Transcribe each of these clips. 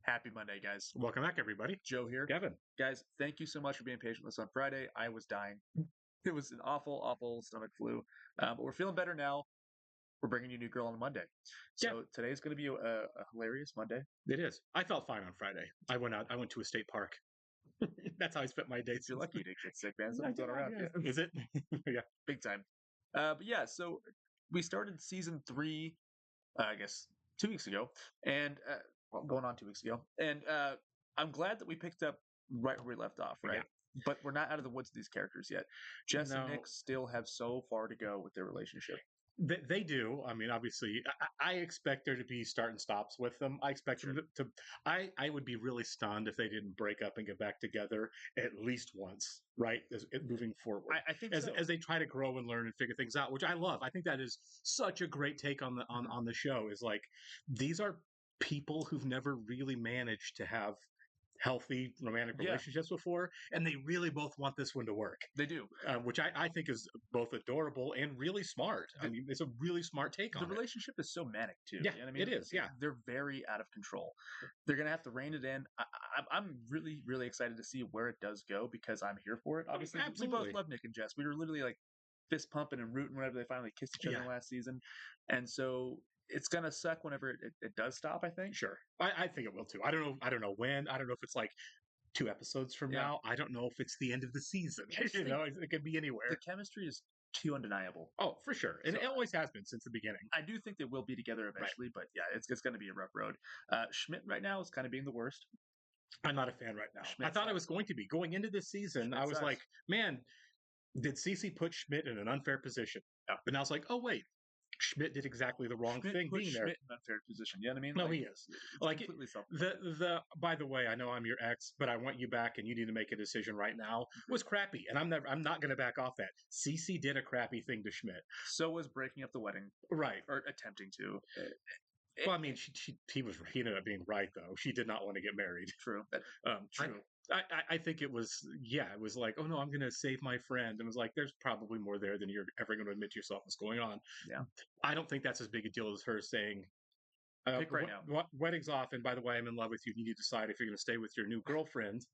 Happy Monday, guys. Welcome back, everybody. Joe here. Kevin. Guys, thank you so much for being patient with us on Friday. I was dying. It was an awful, awful stomach flu. But we're feeling better now. We're bringing you New Girl on Monday. Yeah. So today's going to be a hilarious Monday. It is. I felt fine on Friday. I went to a state park. That's how I spent my days. You're lucky you didn't get sick, man. Something's going around. Yeah. Is it? Yeah. Big time. But yeah, so we started season 3, I guess, 2 weeks ago. And, well, going on 2 weeks ago. And I'm glad that we picked up right where we left off, right? Yeah. But we're not out of the woods with these characters yet. Jess and No. Nick still have so far to go with their relationship. They do. I mean, obviously, I expect there to be start and stops with them. I expect them to. I would be really stunned if they didn't break up and get back together at least once, right? Moving forward, I think as so. as they try to grow and learn and figure things out, which I love. I think that is such a great take on the show. Is like these are people who've never really managed to have healthy romantic Yeah. relationships before, and they really both want this one to work, They do. which I think is both adorable and really smart. I mean, it's a really smart take The on it. relationship is so manic too. Yeah, you know what I mean? it is, yeah. They're very out of control. They're gonna have to rein it in. I'm really, really excited to see where it does go because I'm here for it. Obviously, we absolutely. both love Nick and Jess. We were literally like fist pumping and rooting whenever they finally kissed each other Yeah. last season, and so it's gonna suck whenever it does stop. I think. Sure, I think it will too. I don't know when. I don't know if it's like 2 episodes from Yeah. now. I don't know if it's the end of the season. I just You think know, it could be anywhere. The chemistry is too undeniable. Oh, for sure, and So it always has been since the beginning. I do think they will be together eventually, but yeah, it's going to be a rough road. Schmidt right now is kind of being the worst. I'm not a fan right now. Schmidt I thought I sucks. was going to be going into this season. Schmidt I was sucks. like, man, did Cece put Schmidt in an unfair position? Yeah. But now it's like, oh wait, Schmidt did exactly the wrong Schmidt thing put being there. Schmidt in an unfair position. You know what I mean? No, Like, he is. it's Like completely self. the by the way, I know I'm your ex, but I want you back and you need to make a decision right now. Was crappy, and I'm not going to back off that. Cece did a crappy thing to Schmidt. So was breaking up the wedding, Right. or attempting to. Well, I mean, he ended up being right though. She did not want to get married. True. True. I think it was it was like, oh no, I'm gonna save my friend, and it was like, there's probably more there than you're ever going to admit to yourself what's going on. Yeah. I don't think that's as big a deal as her saying, Pick right now. Wedding's off, and by the way, I'm in love with you. You need to decide if you're going to stay with your new girlfriend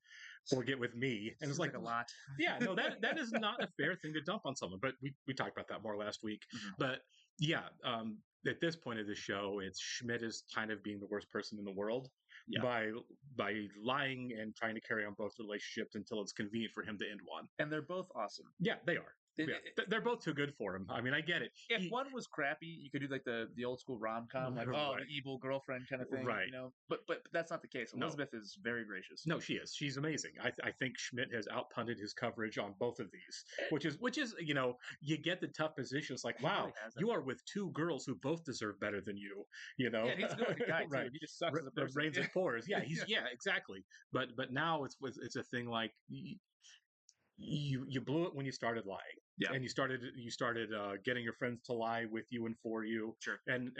or get with me. And it's like a lot. Yeah, no, that is not a fair thing to dump on someone. But we talked about that more last week. Mhm. But yeah, at this point of the show, it's Schmidt is kind of being the worst person in the world. Yeah. By lying and trying to carry on both relationships until it's convenient for him to end one. And they're both awesome. Yeah, they are. They're both too good for him. I mean, I get it. If one was crappy, you could do like the old school rom com, like Right. the evil girlfriend kind of thing, Right. You know. But that's not the case. No. Elizabeth is very gracious. No, she is. She's amazing. I think Schmidt has outpunted his coverage on both of these, which is you get the tough positions like, He wow, really hasn't. you are with two girls who both deserve better than you. You know, Yeah, he's a good guy too. Right. He just sucks as a person. Rains and pours. Yeah, exactly. But now it's a thing like you blew it when you started lying. Yeah. And you started getting your friends to lie with you and for you. Sure. And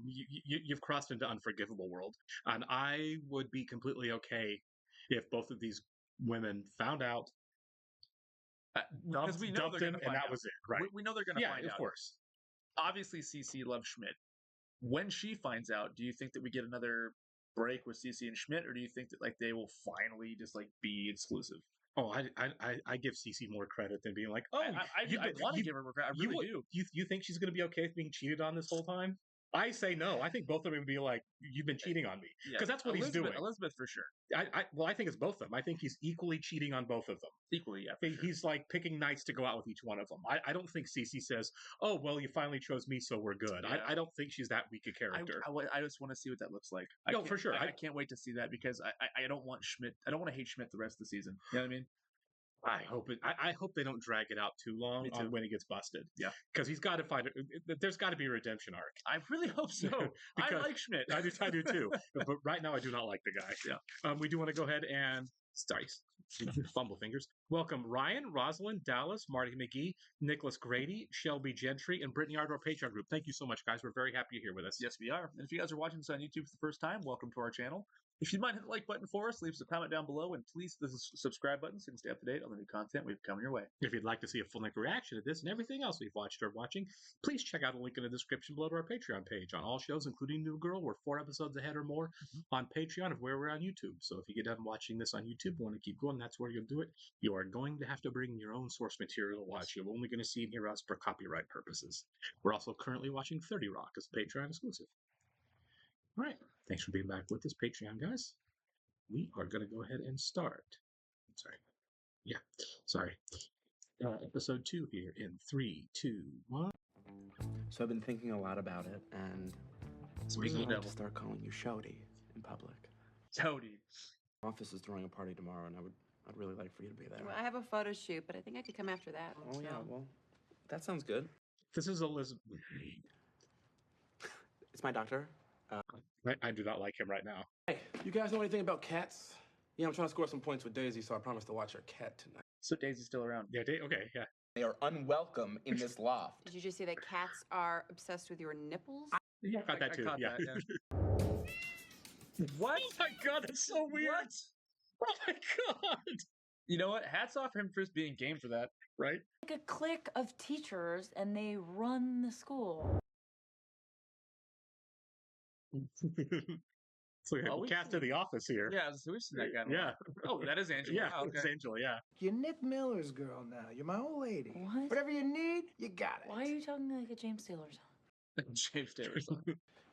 you've crossed into unforgivable world. And I would be completely okay if both of these women found out, Because we know dumped they're him, going to and find that out. was it. Right. We know they're going to Yeah, find of out. course. Obviously, Cece loves Schmidt. When she finds out, do you think that we get another break with Cece and Schmidt, or do you think that like they will finally just like be exclusive? Oh, I give Cece more credit than being like, oh, I want to give her more credit. I really do. You think she's going to be okay with being cheated on this whole time? I say no. I think both of them would be like, you've been cheating on me, because that's what he's doing. Elizabeth for sure. I think it's both of them. I think he's equally cheating on both of them. Equally, yeah. For sure. He's like picking nights to go out with each one of them. I don't think Cece says, "Oh, well, you finally chose me, so we're good." Yeah. I don't think she's that weak a character. I just want to see what that looks like. No, for sure. I can't wait to see that because I don't want Schmidt. I don't want to hate Schmidt the rest of the season. You know what I mean? I hope they don't drag it out too long Me too. on when he gets busted. Yeah. Because he's got to find it. There's got to be a redemption arc. I really hope so. I like Schmidt. I do too. But right now, I do not like the guy. Yeah. We do want to go ahead and start. Fumble fingers. Welcome Ryan, Rosalind, Dallas, Marty McGee, Nicholas Grady, Shelby Gentry, and Brittany Ardor Patreon group. Thank you so much, guys. We're very happy you're here with us. Yes, we are. And if you guys are watching this on YouTube for the first time, welcome to our channel. If you mind hit the like button for us, leave us a comment down below, and please hit the subscribe button so you can stay up to date on the new content we've coming your way. If you'd like to see a full-length reaction to this and everything else we've watched or watching, please check out a link in the description below to our Patreon page. On all shows, including New Girl, we're 4 episodes ahead or more on Patreon of where we're on YouTube. So if you get done watching this on YouTube and want to keep going, that's where you'll do it. You are going to have to bring your own source material to watch. You're only going to see and hear us for copyright purposes. We're also currently watching 30 Rock as a Patreon exclusive. All right. Thanks for being back with us, Patreon guys. We are going to go ahead and start. Sorry. Episode 2 here in 3, 2, 1. So I've been thinking a lot about it, and Speaking I'd of like devil, to start calling you Shouty in public. Toady. Office is throwing a party tomorrow, and I'd really like for you to be there. Well, I have a photo shoot, but I think I could come after that. Oh yeah, well, that sounds good. This is Elizabeth. It's my doctor. I do not like him right now. Hey, you guys know anything about cats? Yeah, I'm trying to score some points with Daisy, so I promise to watch her cat tonight. So Daisy's still around. Yeah, okay, yeah. They are unwelcome in this loft. Did you just say that cats are obsessed with your nipples? Yeah, I got that too. caught Yeah. that, yeah. What? Oh my god, that's so weird. What? Oh my god. You know what? Hats off for him for just being game for that. Right? Like a clique of teachers and they run the school. So we have Oh, a we cast of The Office here. Yeah, so we've seen that guy. Yeah. Oh, that is Angela. Yeah, Oh, it's okay. Angela, yeah. You're Nick Miller's girl now. You're my old lady. What? Whatever you need, you got it. Why are you talking like a James Taylor song? James Taylor song.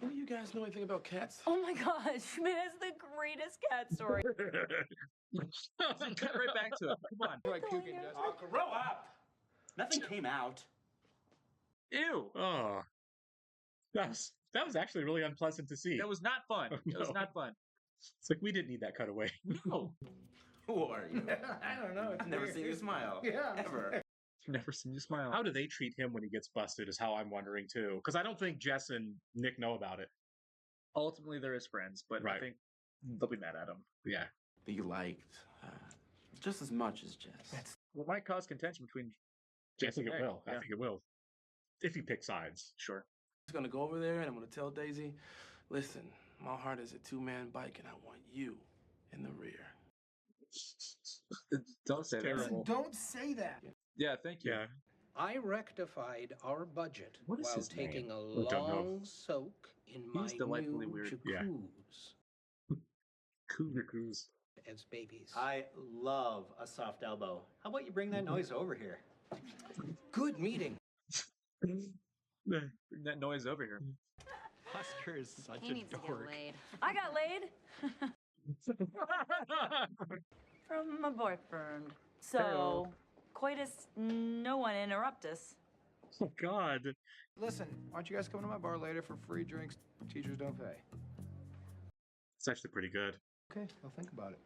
Any of you guys know anything about cats? Oh my gosh, Schmidt has the greatest cat story. Cut right back to it. Come on. Like puking dust. Grow up! Nothing came out. Ew. Oh. That was actually really unpleasant to see. That was not fun. That was No. not fun. It's like we didn't need that cutaway. No. Who are you? I don't know. I've never seen you smile. Yeah. Ever. Never seen you smile. How do they treat him when he gets busted is how I'm wondering too. Because I don't think Jess and Nick know about it. Ultimately, they're his friends, but I Right. think they'll be mad at him. Yeah. That you liked just as much as Jess. Well, it might cause contention between I think it Nick. will. I Yeah. think it will. If he picks sides. Sure. I'm just gonna go over there and I'm gonna tell Daisy, listen, my heart is a two-man bike and I want you in the rear. Don't say that. Terrible. Don't say that. Yeah, thank you. Yeah. I rectified our budget What is while his name? taking a don't know. long soak in my He's delightfully new weird. Yeah. jacuzzi Cougar Cruise. as babies. I love a soft elbow. How about you bring that noise over here? Good meeting. Bring that noise over here. Husker is such He needs to get laid. I got laid from my boyfriend. So, coitus, no one interrupt us. Oh god. Listen, why don't you guys come to my bar later for free drinks? Teachers don't pay. It's actually pretty good. Okay, I'll think about it.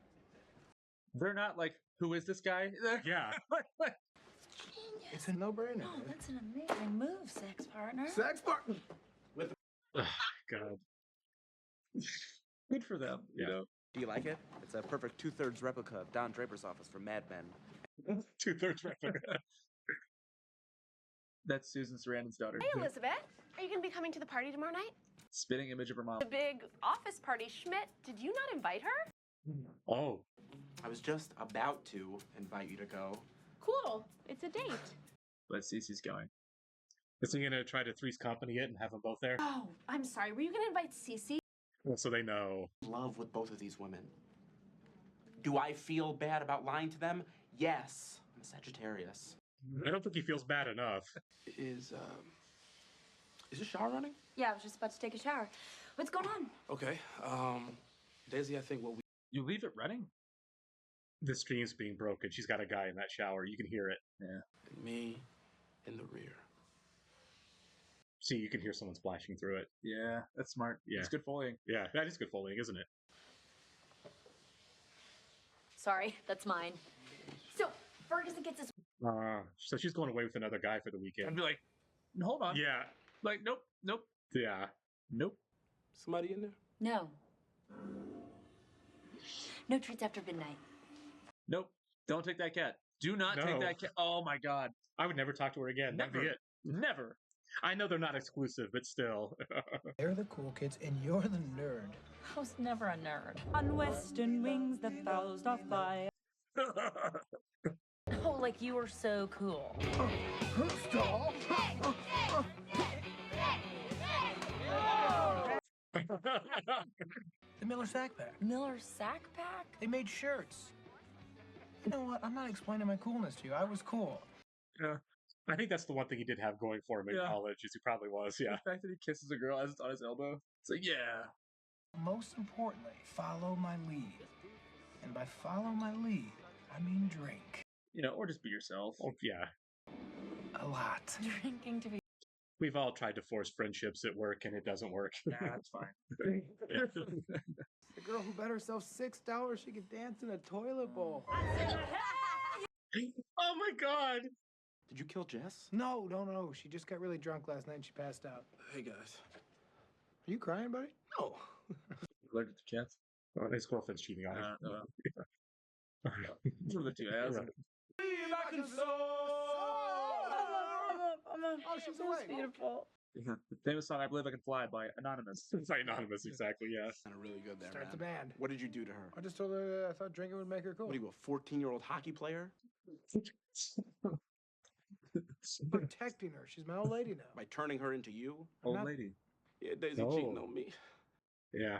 They're not like, who is this guy? Yeah. It's a no-brainer. Oh, that's an amazing move, sex partner. Sex partner. Oh, god. Good for them. You Yeah. know? Do you like it? It's a perfect 2/3 replica of Don Draper's office from Mad Men. 2/3 replica. That's Susan Sarandon's daughter. Hey, Elizabeth. Are you going to be coming to the party tomorrow night? Spitting image of her mom. The big office party. Schmidt, did you not invite her? Oh. I was just about to invite you to go. Cool. It's a date. But Cece's going. Is he gonna try to Three's Company it and have them both there? Oh, I'm sorry. Were you going to invite Cece? Well, so they know. Love with both of these women. Do I feel bad about lying to them? Yes. I'm a Sagittarius. I don't think he feels bad enough. Is your shower running? Yeah, I was just about to take a shower. What's going on? Okay. Daisy, I think what we You leave it running? The stream's being broken. She's got a guy in that shower. You can hear it. me in the rear. See, you can hear someone splashing through it. Yeah, that's smart. Yeah. It's good foleying. Yeah, that is good folding, isn't it? Sorry, that's mine. So, Ferguson gets his. So she's going away with another guy for the weekend. I'd be like, hold on. Yeah, Like, nope, nope, yeah. nope. Somebody in there? No. No treats after midnight. Nope. Don't take that cat. Do not No. take that cat. Oh my god. I would never talk to her again. That'd be Never. it. Never. I know they're not exclusive, but still. They're the cool kids, and you're the nerd. I was never a nerd. On western wings, the fowls doth fly. Oh, like you were so cool. Stop! The Miller Sack Pack. Miller Sack Pack? They made shirts. You know what? I'm not explaining my coolness to you. I was cool. Yeah. I think that's the one thing he did have going for him in Yeah. college, is he probably was, yeah. The fact that he kisses a girl as it's on his elbow. It's like, yeah. Most importantly, follow my lead. And by follow my lead, I mean drink. You know, or just be yourself. Oh, yeah. A lot. Drinking to be. We've all tried to force friendships at work, and it doesn't work. Nah, it's fine. The girl who bet herself $6 she could dance in a toilet bowl. Oh my god! Did you kill Jess? No. She just got really drunk last night and she passed out. Hey, guys. Are you crying, buddy? No. Allergic to cats. Oh, his girlfriend's cheating on him. It's one of the two has. Oh, she's awake. Beautiful. The famous song "I Believe I Can Fly" by Anonymous. It's anonymous, exactly, yeah. Kind of really good there, Start man. the band. What did you do to her? I just told her I thought drinking would make her cool. What are you, a 14-year-old hockey player? Protecting her. She's my old lady now. By turning her into you? Old Not- lady. Yeah, Daisy No. cheating on me. Yeah.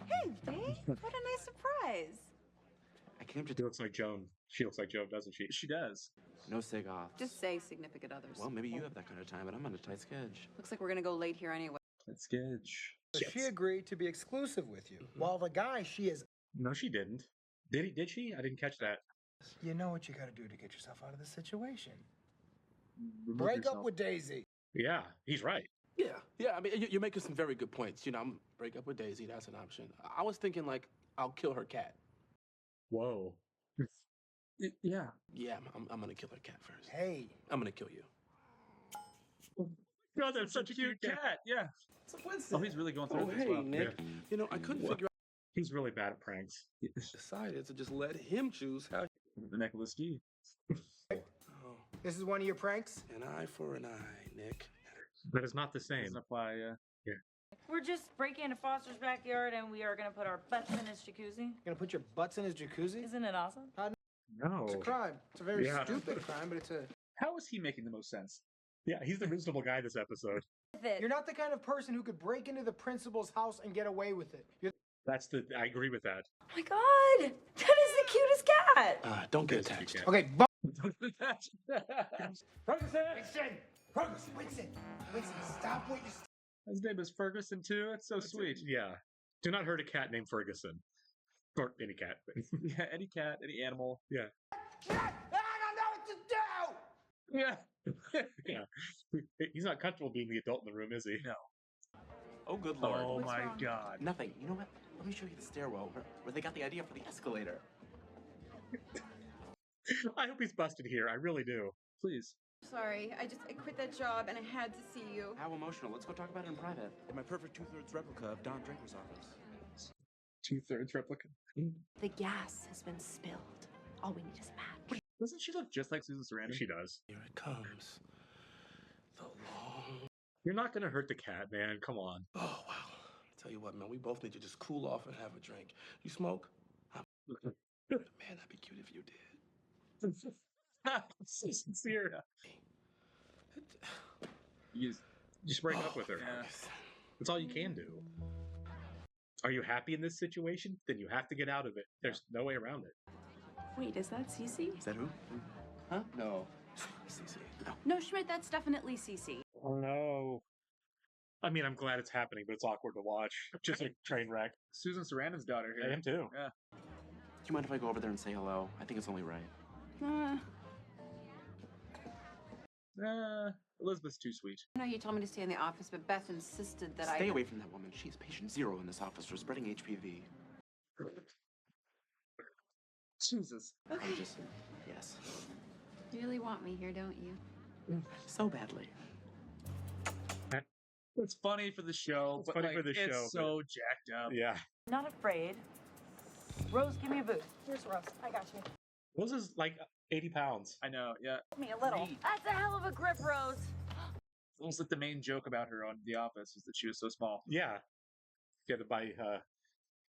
Hey, babe. What a nice surprise. I came to She looks like Joan. She looks like Joan, doesn't she? She does. no sig-offs. Just say significant others. Well, maybe you have that kind of time, but I'm on a tight schedule. Looks like we're gonna go late here anyway. That's sketch. So she agreed to be exclusive with you. While the guy she is, No, she didn't. Did she? I didn't catch that. you know what you gotta do to get yourself out of the situation. Remove Break yourself. up with Daisy. Yeah, he's right. Yeah. I mean, you're making some very good points. You know, I'm break up with Daisy. That's an option. I was thinking like I'll kill her cat. Whoa. Yeah. Yeah, I'm gonna kill her cat first. Hey. I'm gonna kill you. God, that's such a cute cat. Yeah. It's a coincidence. Oh, he's really going through Oh, it hey, as well. Nick. You know, I couldn't figure out. He's really bad at pranks. Decided to just let him choose how. The Nicholas D. Oh, This is one of your pranks? an eye for an eye, Nick. That is not the same. Doesn't apply. We're just breaking into Foster's backyard and we are gonna put our butts in his jacuzzi. You're gonna put your butts in his jacuzzi? Isn't it awesome? No. It's a crime. It's a very Yeah. stupid crime, but it's a... How is he making the most sense? Yeah, he's the reasonable guy this episode. With it. You're not the kind of person who could break into the principal's house and get away with it. You're I agree with that. Oh my god! That is the cutest cat! Don't get That's a attached. cute cat. Okay, Winston, stop what you're... His name is Ferguson too. It's so sweet. Yeah. Do not hurt a cat named Ferguson. Or any cat. Yeah, any cat, any animal. Yeah. I don't know what to do! Yeah. Yeah. He's not comfortable being the adult in the room, is he? No. Oh, good lord. Oh What's my wrong? god. Nothing. You know what? Let me show you the stairwell where they got the idea for the escalator. I hope he's busted here. I really do. Please. Sorry, I quit that job and I had to see you. How emotional. Let's go talk about it in private. My perfect 2/3 replica of Don Draper's office. 2/3 replica. The gas has been spilled. All we need is a match. Doesn't she look just like Susan Sarandon? She does. Here it comes. The long. You're not going to hurt the cat, man. Come on. Oh wow. Tell you what, man. We both need to just cool off and have a drink. You smoke? Man, that'd be cute if you did. So sincere. You Just break up with her. Yeah. That's all you can do. Are you happy in this situation? Then you have to get out of it. There's no way around it. Wait, is that Cece? Is that who? Huh? No. Cece. No, Schmidt, that's definitely Cece. Oh no. I mean, I'm glad it's happening, but it's awkward to watch. Just a train wreck. Susan Sarandon's daughter I here. am too. Yeah. Do you mind if I go over there and say hello? I think it's only right. Elizabeth's too sweet. I know you told me to stay in the office, but Beth insisted that Stay away from that woman. She's patient zero in this office for spreading HPV. Jesus. Okay. I'm just... Yes. You really want me here, don't you? So badly. It's funny for the show, It's but funny like, for the show, it's so jacked up. Yeah. Not afraid. Rose, give me a boost. Here's Rose. I got you. Rose is like 80 pounds. I know, yeah. Give me a little. That's a hell of a grip, Rose. was like the main joke about her on The Office was that she was so small. Yeah. You had to buy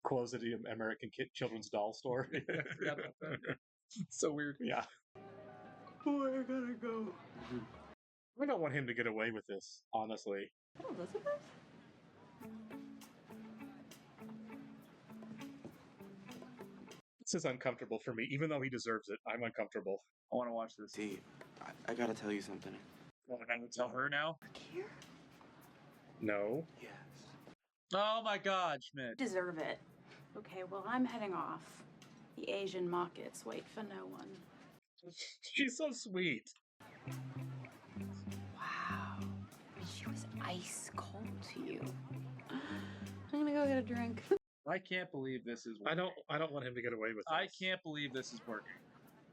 clothes at the American Children's Doll store. So weird. Yeah. Where gotta go? I don't want him to get away with this, honestly. Oh, Elizabeth? This is uncomfortable for me. Even though he deserves it, I'm uncomfortable. I want to watch this. D, I gotta tell you something. Well, I'm gonna tell her now. Here? No. Yes. Oh my God, Schmidt. Deserve it. Okay, well, I'm heading off. The Asian markets wait for no one. She's so sweet. Wow. She was ice cold to you. I'm gonna go get a drink. I can't believe this is I working. don't want him to get away with this. I can't believe this is working.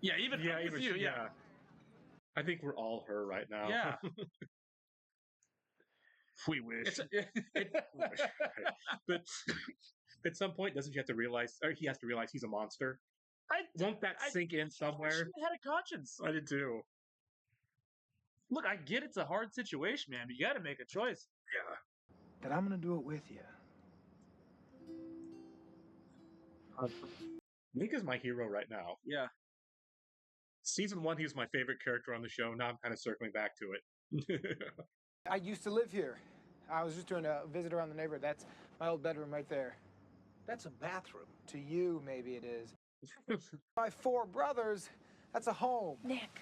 Yeah, even Yeah, I'm with even you. she- Yeah. I think we're all her right now. Yeah. We wish. But at some point, doesn't she have to realize, or he has to realize he's a monster? Won't that sink in somewhere? She had a conscience. I did too. Look, I get it's a hard situation, man, but you got to make a choice. Yeah. But I'm gonna do it with you. Mika's my hero right now. Yeah. Season 1, he was my favorite character on the show. Now I'm kind of circling back to it. I used to live here. I was just doing a visit around the neighborhood. That's my old bedroom right there. That's a bathroom. To you, maybe it is. My 4 brothers, that's a home. Nick,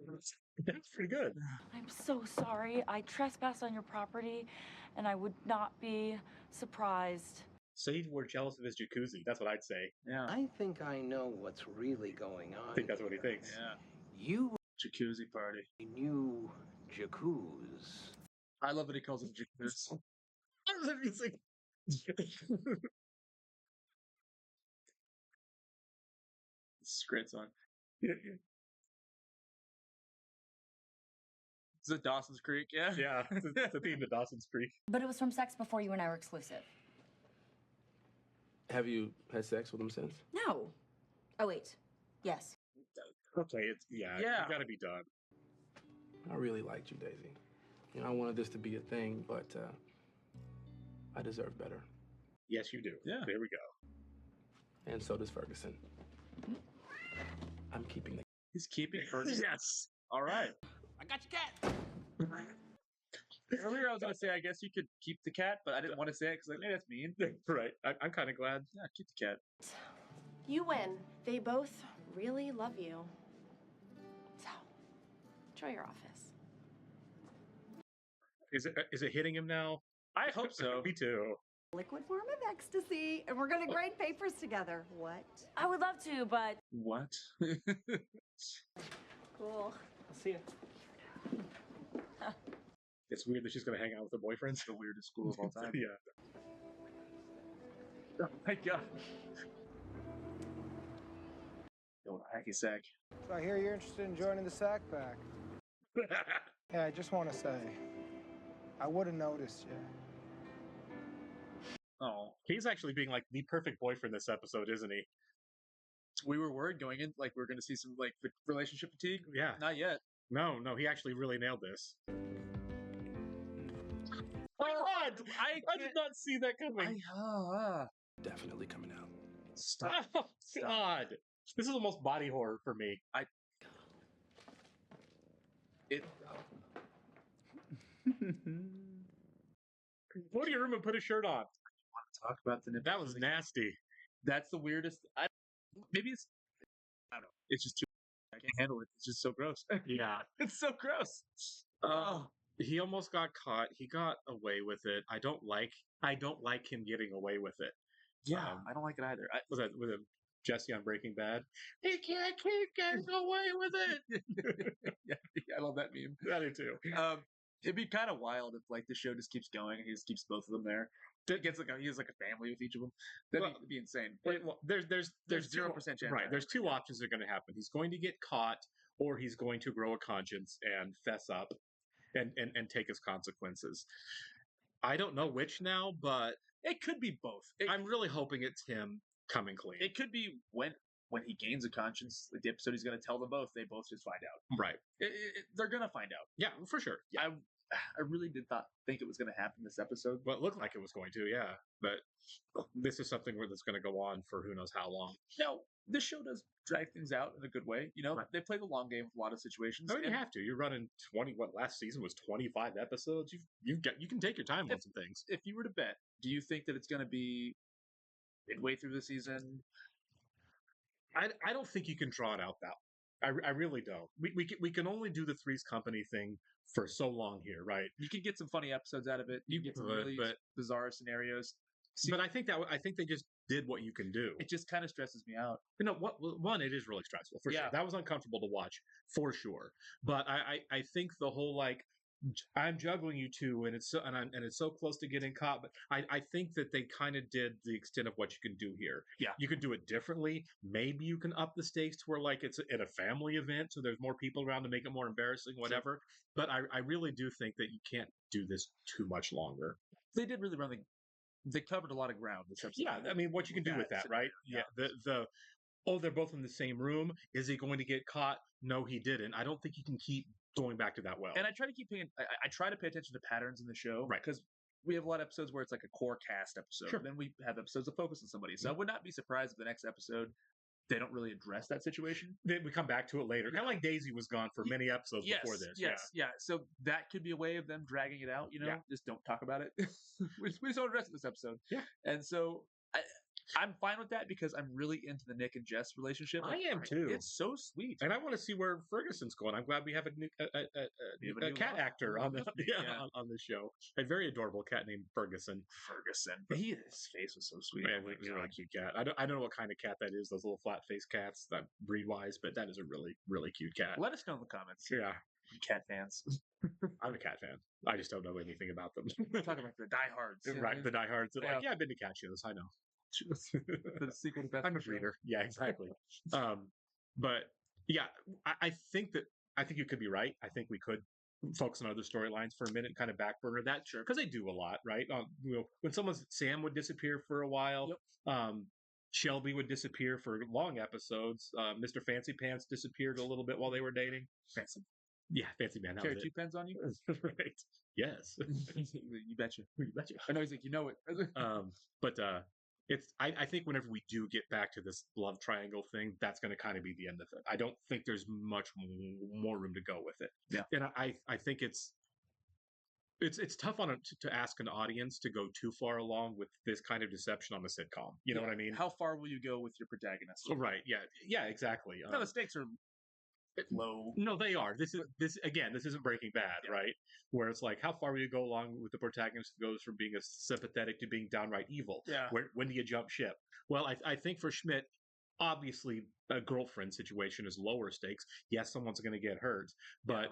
That's pretty good. I'm so sorry. I trespassed on your property, and I would not be surprised. Say you were jealous of his jacuzzi. That's what I'd say. Yeah. I think I know what's really going on. I think that's what he here. thinks. Yeah. You Jacuzzi party. knew Jacuz. I love that he calls it jacuzzi. He's like- It's a great song. Is it Dawson's Creek? Yeah. Yeah, it's a theme to Dawson's Creek. But it was from sex before you and I were exclusive. Have you had sex with him since? No. Oh, wait. Yes. Okay, yeah, Yeah. it's gotta be done. I really liked you, Daisy. You know, I wanted this to be a thing, but I deserve better. Yes, you do. Yeah. There we go. And so does Ferguson. I'm keeping the. He's keeping Ferguson. Yes. All right. I got your cat. Earlier, I was gonna say I guess you could keep the cat, but I didn't want to say it because like maybe that's mean. Right. I'm kind of glad. Yeah, keep the cat. You win. They both really love you. So, enjoy your office. Is it hitting him now? I hope so. Me too. Liquid form of ecstasy, and we're gonna grade papers together. What? I would love to, but What? Cool. I'll see you. It's weird that she's gonna hang out with her boyfriend. The weirdest school of all time. Yeah. Oh my God. Yo, hacky sack. So I hear you're interested in joining the SAC pack. Yeah, I just want to say, I would have noticed you. Oh, He's actually being like the perfect boyfriend this episode, isn't he? we were worried going in, like we are going to see some like relationship fatigue. Yeah. Not yet. No, he actually really nailed this. God, I did not see that coming. Definitely coming out. Stop. Oh, God. This is almost body horror for me. It. Go to your room and put a shirt on. Talk about the nip. That was nasty. That's the weirdest. Maybe it's. I don't know. It's just too. I can't handle it. It's just so gross. Yeah. It's so gross. Oh. He almost got caught. He got away with it. I don't like him getting away with it. Yeah, I don't like it either. Was that with Jesse on Breaking Bad? He can't keep getting away with it. Yeah, I love that meme. I do too. It'd be kind of wild if like the show just keeps going and he just keeps both of them there. He has like a family with each of them. That'd be insane. Well, there's 0% chance. Right. There's two options that are going to happen. He's going to get caught, or he's going to grow a conscience and fess up, and take his consequences. I don't know which now, but it could be both. I'm really hoping it's him coming clean. It could be when he gains a conscience, like the episode he's going to tell them both. They both just find out. Right. They're going to find out. Yeah, for sure. Yeah. I really did not think it was going to happen this episode. Well, it looked like it was going to, yeah. But this is something that's going to go on for who knows how long. No, this show does drag things out in a good way. You know, Right. they play the long game with a lot of situations. I mean, you and have to. You're running 20. What last season was 25 episodes. You can take your time on some things. if you were to bet, do you think that it's going to be midway through the season? I don't think you can draw it out that. I really don't. We can only do the Three's Company thing for so long here, right? You can get some funny episodes out of it. You can get some really bizarre scenarios. See, But I think they just did what you can do. it just kind of stresses me out. You know, one, it is really stressful for sure. Yeah. That was uncomfortable to watch for sure. But I think the whole like I'm juggling you two, and it's so close to getting caught. But I think that they kind of did the extent of what you can do here. Yeah. You can do it differently. Maybe you can up the stakes to where like it's at a family event, so there's more people around to make it more embarrassing, whatever. But I really do think that you can't do this too much longer. They did really they covered a lot of ground this episode. Yeah, I mean, what you can do with that, right? Yeah. They're both in the same room. Is he going to get caught? No, he didn't. I don't think you can keep going back to that well. And I try to I try to pay attention to patterns in the show, Right. Because we have a lot of episodes where it's like a core cast episode. Sure. Then we have episodes that focus on somebody. So I would not be surprised if the next episode they don't really address that situation. Then we come back to it later. Kind of like Daisy was gone for many episodes before this. Yeah. So that could be a way of them dragging it out. You know, Yeah. just don't talk about it. we just don't address it this episode. Yeah. And so I'm fine with that because I'm really into the Nick and Jess relationship. I am too. It's so sweet. And I want to see where Ferguson's going. I'm glad we have a new cat love. actor on the Yeah. on the show. A very adorable cat named Ferguson. His face was so sweet. Man, he's a really cute cat. I don't know what kind of cat that is. Those little flat faced cats, that breed wise, but that is a really really cute cat. Let us know in the comments. Yeah, Cat fans. I'm a cat fan. I just don't know anything about them. Talk about the diehards. Right, the diehards. Yeah. I've been to cat shows. I know. The sequel to Best I'm a in Show. breeder. Yeah, exactly. But yeah, I think you could be right. I think we could focus on other storylines for a minute, kind of back burner that, because they do a lot, right? When Sam would disappear for a while. Yep. Shelby would disappear for long episodes. Mr. Fancy Pants disappeared a little bit while they were dating. Fancy. Yeah, Fancy Man. That Carry was 2 pens on you? right. Yes. You betcha. You betcha. I know he's like, you know it. But I think whenever we do get back to this love triangle thing, that's going to kind of be the end of it. I don't think there's much more room to go with it. Yeah. And I think it's tough to ask an audience to go too far along with this kind of deception on the sitcom. You know what I mean? How far will you go with your protagonist? Right. Yeah. Exactly. No, the stakes are low. No, they are. This isn't Breaking Bad, right? Where it's like, how far will you go along with the protagonist who goes from being a sympathetic to being downright evil? Yeah. When do you jump ship? Well, I think for Schmidt, obviously a girlfriend situation is lower stakes. Yes, someone's going to get hurt, but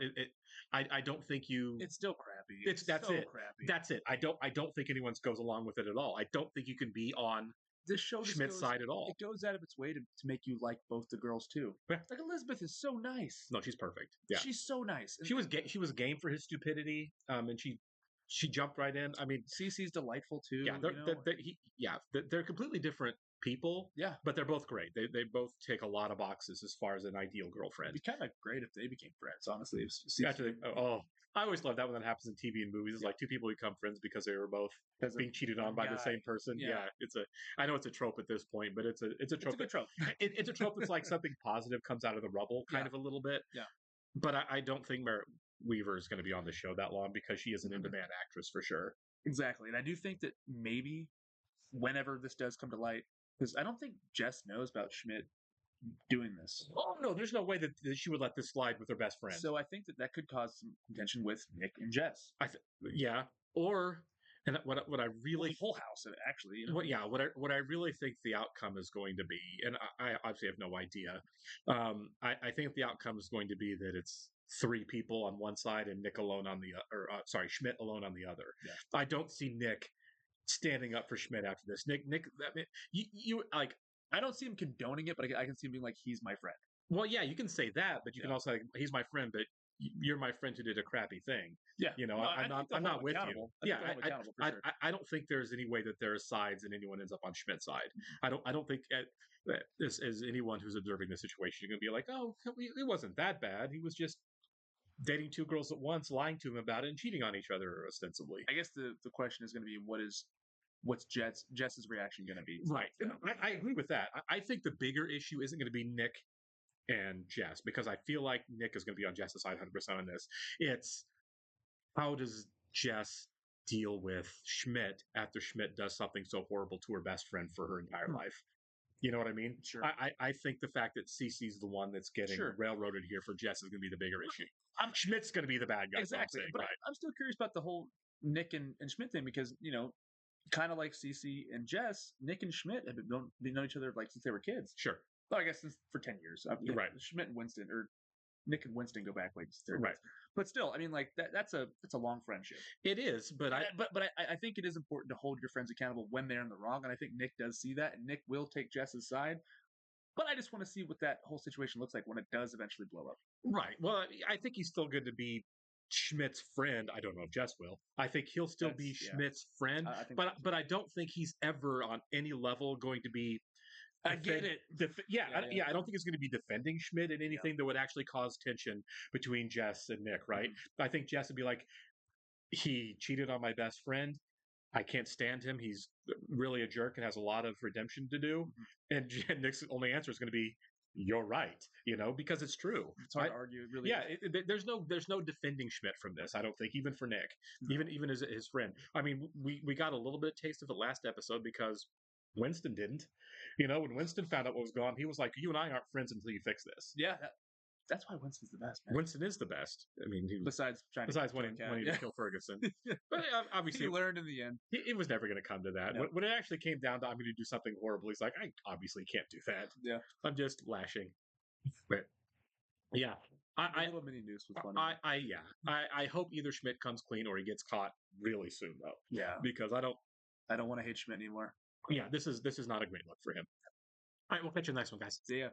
I don't think you. It's still crappy. That's so it. Crappy. That's it. I don't think anyone goes along with it at all. I don't think you can be on this show Schmidt's side at all. It goes out of its way to make you like both the girls too. Yeah. Like Elizabeth is so nice. No, she's perfect. Yeah, she's so nice. She was game for his stupidity. And she jumped right in. I mean, Cece's delightful too. Yeah, they're completely different people. Yeah, but they're both great. They both tick a lot of boxes as far as an ideal girlfriend. It'd be kind of great if they became friends. Honestly, I always love that when that happens in TV and movies. It's like two people become friends because they were both being cheated on by the same person. Yeah. I know it's a trope at this point, but it's a trope. It's a good trope. It's a trope that's like something positive comes out of the rubble, kind of a little bit. Yeah. But I don't think Merritt Weaver is going to be on the show that long because she is an in-demand actress for sure. Exactly, and I do think that maybe whenever this does come to light, because I don't think Jess knows about Schmidt doing this. Oh no, there's no way that she would let this slide with her best friend. So I think that could cause some contention with Nick and Jess. And what I really the whole house actually. You know? What I really think the outcome is going to be, and I obviously have no idea. I think the outcome is going to be that it's 3 people on one side and Nick alone on the Schmidt alone on the other. Yeah. I don't see Nick standing up for Schmidt after this. Nick, I mean, you like. I don't see him condoning it, but I can see him being like, he's my friend. Well, yeah, you can say that, but you can also say, he's my friend, but you're my friend who did a crappy thing. Yeah. You know, well, I'm not with you. Yeah. I don't think there's any way that there are sides and anyone ends up on Schmidt's side. I don't think as anyone who's observing the situation, you're going to be like, oh, it wasn't that bad. He was just dating two girls at once, lying to him about it, and cheating on each other ostensibly. I guess the question is going to be what's Jess's reaction going to be? Right. And I agree with that. I think the bigger issue isn't going to be Nick and Jess, because I feel like Nick is going to be on Jess's side 100% on this. It's how does Jess deal with Schmidt after Schmidt does something so horrible to her best friend for her entire life? You know what I mean? Sure. I think the fact that Cece's the one that's getting railroaded here for Jess is going to be the bigger issue. Schmidt's going to be the bad guy. Exactly. Saying, but right? I'm still curious about the whole Nick and Schmidt thing because, kind of like Cece and Jess, Nick and Schmidt have known each other like since they were kids. Sure. Well, I guess since for 10 years. You're right. Schmidt and Winston, or Nick and Winston go back like right. But still, I mean, like that's a long friendship. It is, but I think it is important to hold your friends accountable when they're in the wrong, and I think Nick does see that, and Nick will take Jess's side. But I just want to see what that whole situation looks like when it does eventually blow up. Right. Well, I think he's still good to be Schmidt's friend. I don't know if Jess will. I think he'll still be Schmidt's friend, but I don't think he's ever on any level going to be. I get it. I don't think he's going to be defending Schmidt in anything that would actually cause tension between Jess and Nick, right? I think Jess would be like, he cheated on my best friend. I can't stand him. He's really a jerk and has a lot of redemption to do. And Nick's only answer is going to be, you're right, because it's true. It's hard to argue, really. Yeah, there's no defending Schmidt from this. I don't think, even for Nick, even as his friend. I mean, we got a little bit of taste of it last episode because Winston didn't. When Winston found out what was going on, he was like, "You and I aren't friends until you fix this." Yeah, that's why Winston's the best, man. Winston is the best. I mean, besides wanting to kill Ferguson, but obviously he learned in the end. It was never going to come to that. No. When it actually came down to I'm going to do something horrible, he's like, I obviously can't do that. Yeah, I'm just lashing. But yeah, a little mini news was funny. I hope either Schmidt comes clean or he gets caught really soon though. Yeah, because I don't want to hate Schmidt anymore. Yeah, this is not a great look for him. All right, we'll catch you in the next one, guys. See ya.